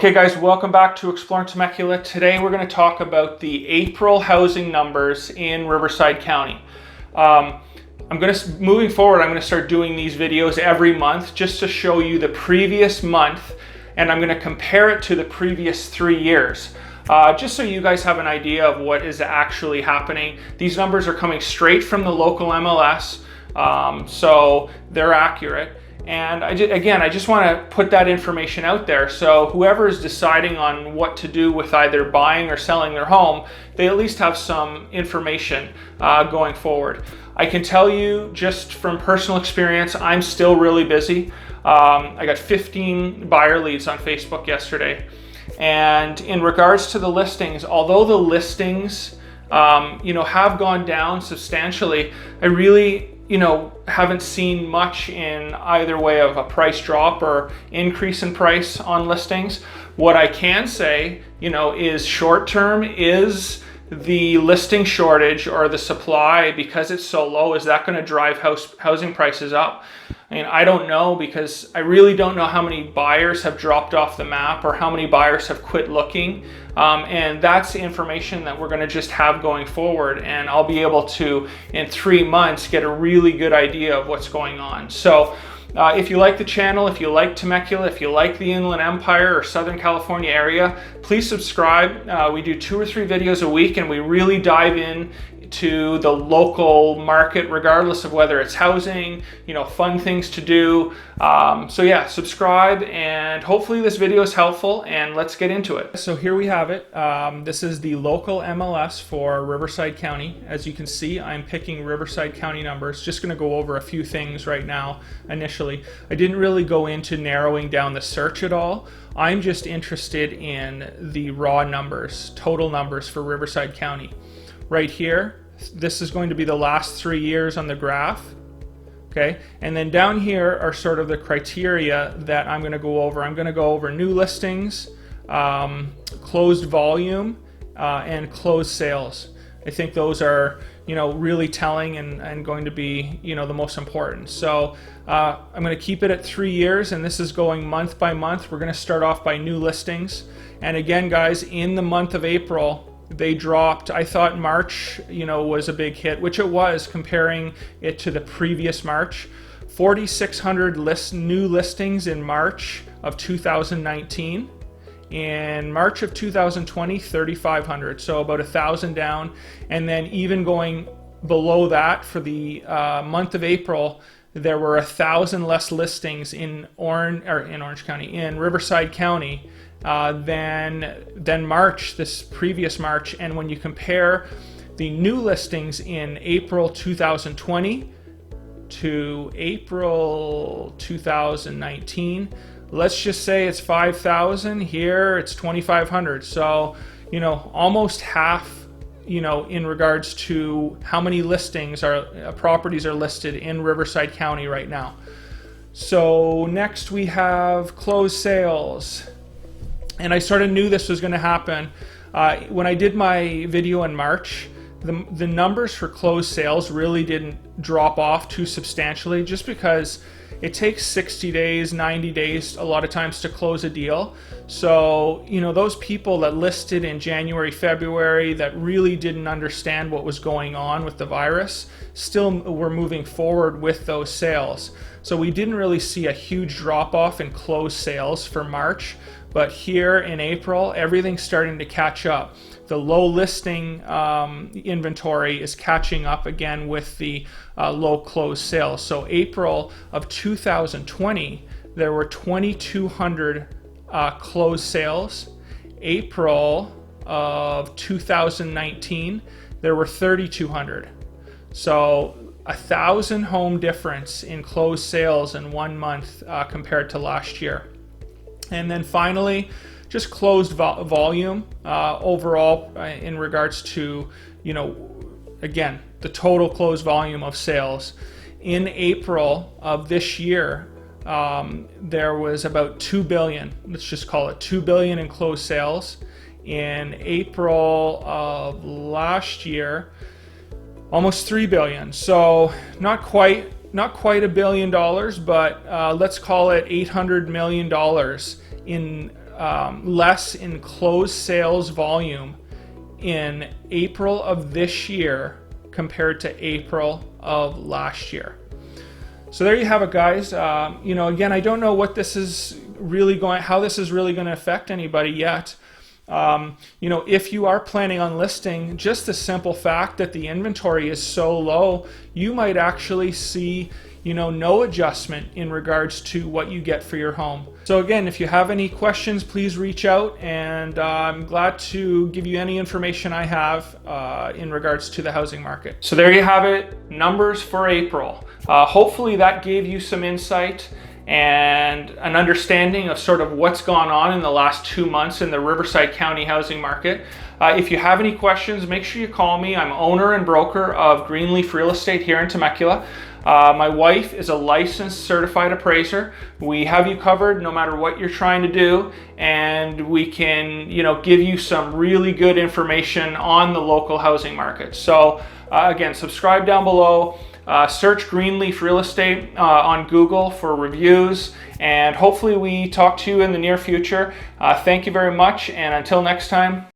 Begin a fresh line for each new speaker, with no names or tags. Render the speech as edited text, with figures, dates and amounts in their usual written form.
Okay guys, welcome back to Exploring Temecula. Today we're going to talk about the April housing numbers in Riverside County. Moving forward, I'm going to start doing these videos every month just to show you the previous month, and I'm going to compare it to the previous 3 years. Just so you guys have an idea of what is actually happening. These numbers are coming straight from the local MLS, so they're accurate. And I just want to put that information out there, so whoever is deciding on what to do with either buying or selling their home, they at least have some information going forward. I can tell you just from personal experience, I'm still really busy. I got 15 buyer leads on Facebook yesterday. And in regards to the listings, although the listings have gone down substantially, I really haven't seen much in either way of a price drop or increase in price on listings. What I can say, is short term is the listing shortage or the supply, because it's so low, is that going to drive housing prices up? I mean, I don't know, because I really don't know how many buyers have dropped off the map or how many buyers have quit looking. And that's the information that we're going to just have going forward. And I'll be able to, in 3 months, get a really good idea of what's going on. So if you like the channel, if you like Temecula, if you like the Inland Empire or Southern California area, please subscribe. We do 2 or 3 videos a week, and we really dive in to the local market, regardless of whether it's housing, fun things to do. So yeah, subscribe, and hopefully this video is helpful, and let's get into it. So here we have it. This is the local MLS for Riverside County. As you can see, I'm picking Riverside County numbers. Just going to go over a few things right now initially. I didn't really go into narrowing down the search at all. I'm just interested in the raw numbers, total numbers for Riverside County. Right here, this is going to be the last 3 years on the graph. Okay, and then down here are sort of the criteria that I'm going to go over. I'm going to go over new listings, closed volume, and closed sales. I think those are really telling and going to be the most important. So I'm going to keep it at 3 years, and this is going month by month. We're going to start off by new listings, and again, guys, in the month of April, they dropped. I thought March, was a big hit, which it was, comparing it to the previous March. 4,600 new listings in March of 2019. In March of 2020, 3,500, so about 1,000 down. And then even going below that for the month of April, there were 1,000 less listings in Riverside County than March, this previous March. And when you compare the new listings in April 2020 to April 2019, let's just say it's 5,000. Here it's 2,500. So, almost half, in regards to how many listings properties are listed in Riverside County right now. So next we have closed sales. And I sort of knew this was going to happen. When I did my video in March, the numbers for closed sales really didn't drop off too substantially, just because it takes 60 days, 90 days a lot of times to close a deal. So, those people that listed in January, February, that really didn't understand what was going on with the virus, still were moving forward with those sales. So we didn't really see a huge drop off in closed sales for March. But here in April, everything's starting to catch up. The low listing inventory is catching up again with the low closed sales. So April of 2020, there were 2,200 closed sales. April of 2019, there were 3,200. So 1,000 home difference in closed sales in 1 month compared to last year. And then finally, just closed volume overall in regards to, again, the total closed volume of sales. In April of this year, there was about 2 billion, let's just call it 2 billion in closed sales. In April of last year, almost 3 billion. So not quite $1 billion, but let's call it $800 million in less in closed sales volume in April of this year compared to April of last year. So there you have it, guys. You know, again, I don't know what this is really how this is really going to affect anybody yet. You know, if you are planning on listing, just the simple fact that the inventory is so low, you might actually see, you know, no adjustment in regards to what you get for your home. So again, if you have any questions, please reach out, and I'm glad to give you any information I have in regards to the housing market. So there you have it, numbers for April. Hopefully that gave you some insight and an understanding of sort of what's gone on in the last 2 months in the Riverside County housing market. If you have any questions, make sure you call me. I'm owner and broker of Greenleaf Real Estate here in Temecula. My wife is a licensed certified appraiser. We have you covered no matter what you're trying to do, and we can, you know, give you some really good information on the local housing market. So again, subscribe down below. Search Greenleaf Real Estate on Google for reviews, and hopefully we talk to you in the near future. Thank you very much, and until next time.